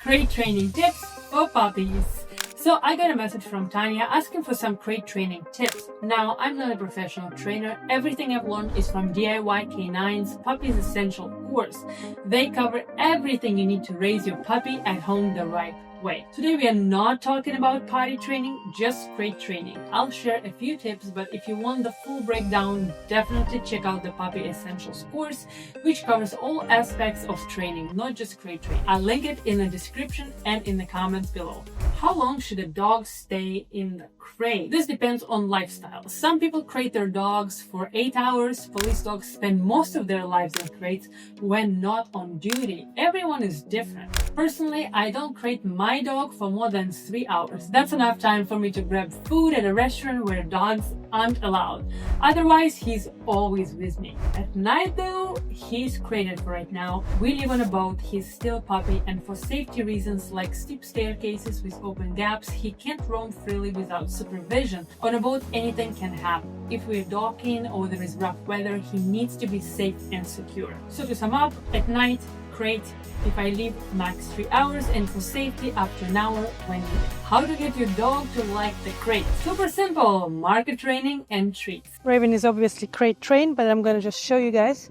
Crate training tips for puppies. So I got a message from Tanya asking for some crate training tips. Now, I'm not a professional trainer. Everything I've learned is from DIY Canines Puppies Essential course. They cover everything you need to raise your puppy at home the right way. Today we are not talking about potty training, just crate training. I'll share a few tips, but if you want the full breakdown, definitely check out the Puppy Essentials course, which covers all aspects of training, not just crate training. I'll link it in the description and in the comments below. How long should a dog stay in the crate? This depends on lifestyle. Some people crate their dogs for 8 hours. Police dogs spend most of their lives in crates when not on duty. Everyone is different. Personally, I don't crate my dog for more than 3 hours. That's enough time for me to grab food at a restaurant where dogs aren't allowed. Otherwise, he's always with me. At night though, he's crated for right now. We live on a boat, he's still a puppy, and for safety reasons like steep staircases with open gaps, he can't roam freely without supervision. On a boat, anything can happen. If we're docking or there is rough weather, he needs to be safe and secure. So to sum up, at night, crate. If I leave, max 3 hours, and for safety, up to an hour when needed. How to get your dog to like the crate? Super simple, market training and treats. Raven is obviously crate trained, but I'm gonna just show you guys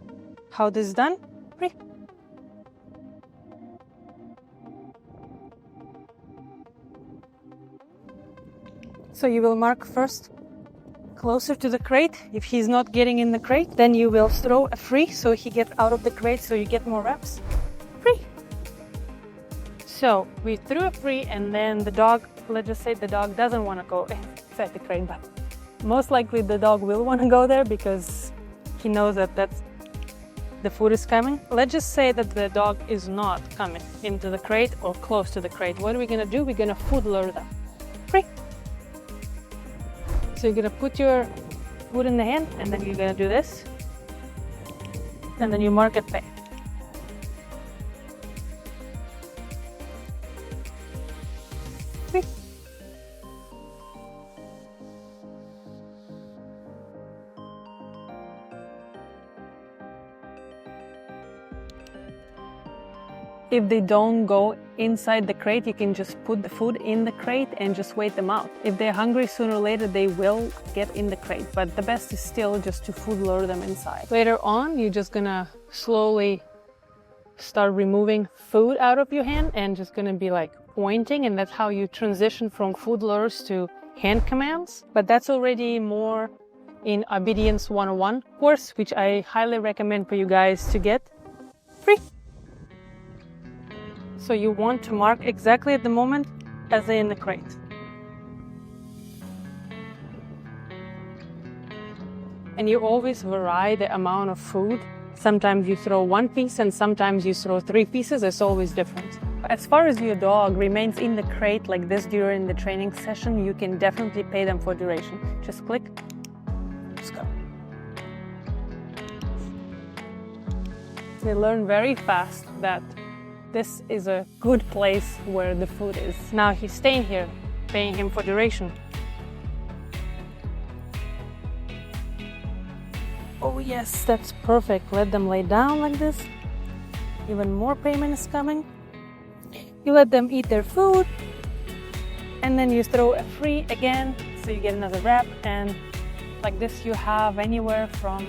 how this is done. So you will mark first closer to the crate. If he's not getting in the crate, then you will throw a free so he gets out of the crate so you get more reps. Free. So we threw a free, and then the dog, let's just say the dog doesn't want to go inside the crate, but most likely the dog will want to go there because he knows that the food is coming. Let's just say that the dog is not coming into the crate or close to the crate. What are we going to do? We're going to food lure them. Free. So you're going to put your food in the hand, and then you're going to do this, and then you mark it pay. Free. If they don't go inside the crate, you can just put the food in the crate and just wait them out. If they're hungry, sooner or later they will get in the crate, but the best is still just to food lure them inside. Later on, you're just gonna slowly start removing food out of your hand and just gonna be like pointing, and that's how you transition from food lures to hand commands. But that's already more in Obedience 101 course, which I highly recommend for you guys to get free. So you want to mark exactly at the moment as they're in the crate. And you always vary the amount of food. Sometimes you throw 1 piece and sometimes you throw 3 pieces. It's always different. As far as your dog remains in the crate like this during the training session, you can definitely pay them for duration. Just click, just go. They learn very fast that this is a good place where the food is. Now he's staying here, paying him for duration. Oh yes, that's perfect. Let them lay down like this. Even more payment is coming. You let them eat their food, and then you throw a free again, so you get another wrap, and like this you have anywhere from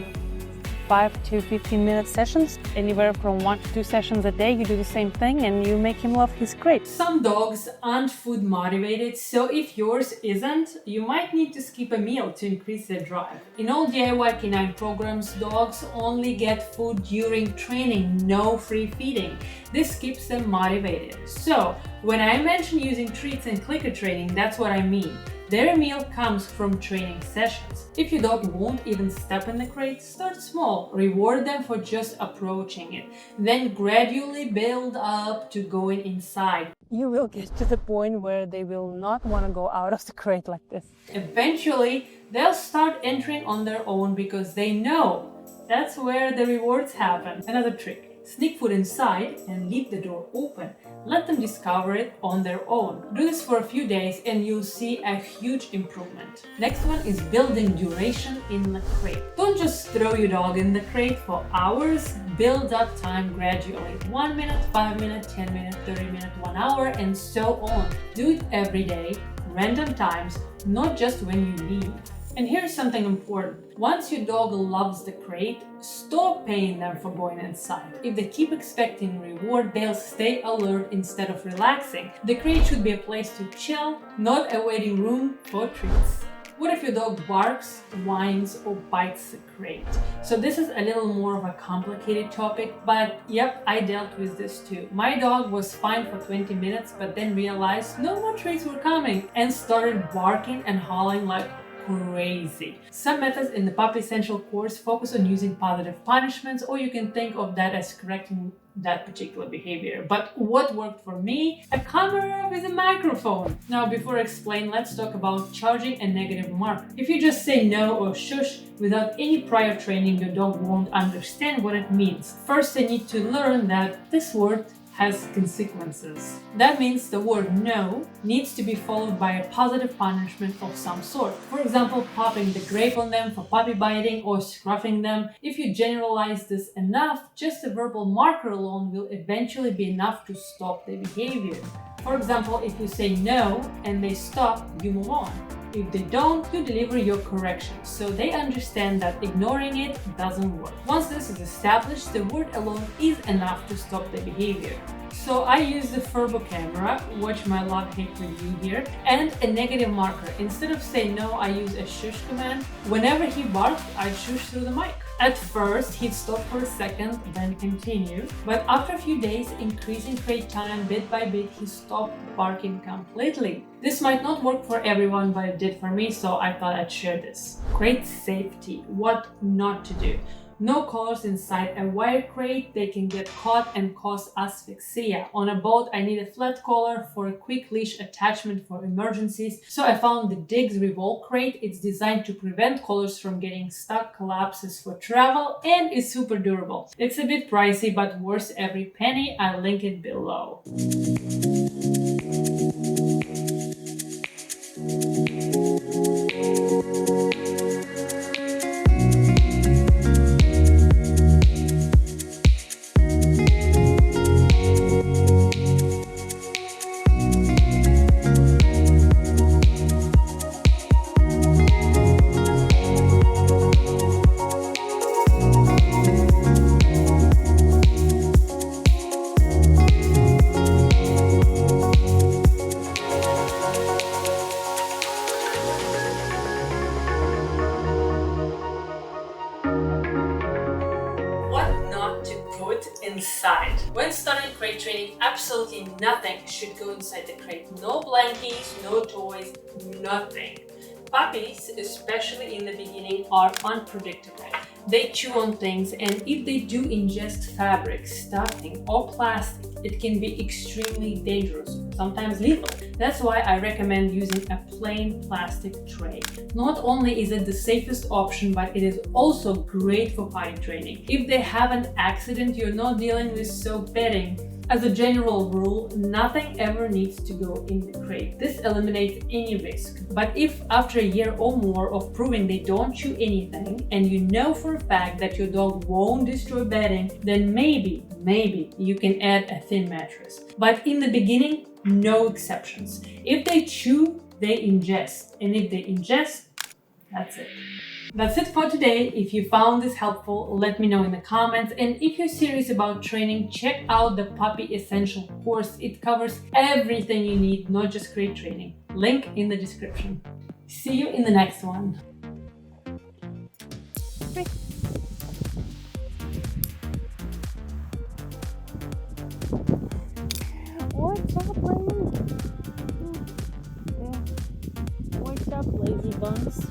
5 to 15-minute sessions, anywhere from 1 to 2 sessions a day. You do the same thing and you make him love his crate. Some dogs aren't food motivated, so if yours isn't, you might need to skip a meal to increase their drive. In all DIY canine programs, dogs only get food during training, no free feeding. This keeps them motivated. So when I mention using treats and clicker training, that's what I mean. Their meal comes from training sessions. If your dog won't even step in the crate, start small. Reward them for just approaching it. Then gradually build up to going inside. You will get to the point where they will not want to go out of the crate like this. Eventually, they'll start entering on their own because they know that's where the rewards happen. Another trick. Sneak food inside and leave the door open. Let them discover it on their own. Do this for a few days and you'll see a huge improvement. Next one is building duration in the crate. Don't just throw your dog in the crate for hours. Build up time gradually. 1 minute, 5 minutes, 10 minutes, 30 minutes, 1 hour, and so on. Do it every day, random times, not just when you leave. And here's something important. Once your dog loves the crate, stop paying them for going inside. If they keep expecting reward, they'll stay alert instead of relaxing. The crate should be a place to chill, not a waiting room for treats. What if your dog barks, whines, or bites the crate? So this is a little more of a complicated topic, but yep, I dealt with this too. My dog was fine for 20 minutes, but then realized no more treats were coming and started barking and howling like crazy. Some methods in the Puppy Essential course focus on using positive punishments, or you can think of that as correcting that particular behavior. But what worked for me? A camera with a microphone. Now, before I explain, let's talk about charging a negative marker. If you just say no or shush without any prior training, your dog won't understand what it means. First, they need to learn that this word has consequences. That means the word no needs to be followed by a positive punishment of some sort. For example, popping the grape on them for puppy biting or scruffing them. If you generalize this enough, just a verbal marker alone will eventually be enough to stop the behavior. For example, if you say no and they stop, you move on. If they don't, you deliver your correction, so they understand that ignoring it doesn't work. Once this is established, the word alone is enough to stop the behavior. So I use the Furbo camera, watch my love-hate review here, and a negative marker. Instead of say no, I use a shush command. Whenever he barked, I shush through the mic. At first, he'd stop for a second, then continue. But after a few days, increasing crate time bit by bit, he stopped barking completely. This might not work for everyone, but it did for me, so I thought I'd share this. Crate safety, what not to do. No collars inside a wire crate, they can get caught and cause asphyxia. On a boat, I need a flat collar for a quick leash attachment for emergencies. So I found the Diggs Revolve crate. It's designed to prevent collars from getting stuck, collapses for travel, and is super durable. It's a bit pricey, but worth every penny. I'll link it below. Inside. When starting crate training, absolutely nothing should go inside the crate. No blankets, no toys, nothing. Puppies, especially in the beginning, are unpredictable. They chew on things, and if they do ingest fabric, stuffing, or plastic, it can be extremely dangerous, sometimes lethal. That's why I recommend using a plain plastic tray. Not only is it the safest option, but it is also great for potty training. If they have an accident, you're not dealing with soap bedding. As a general rule, nothing ever needs to go in the crate. This eliminates any risk. But if after a year or more of proving they don't chew anything, and you know for a fact that your dog won't destroy bedding, then maybe you can add a thin mattress. But in the beginning, no exceptions. If they chew, they ingest. And if they ingest, that's it. That's it for today. If you found this helpful, let me know in the comments. And if you're serious about training, check out the Puppy Essential course. It covers everything you need, not just crate training. Link in the description. See you in the next one. What's up, lady? What's up, lazy buns?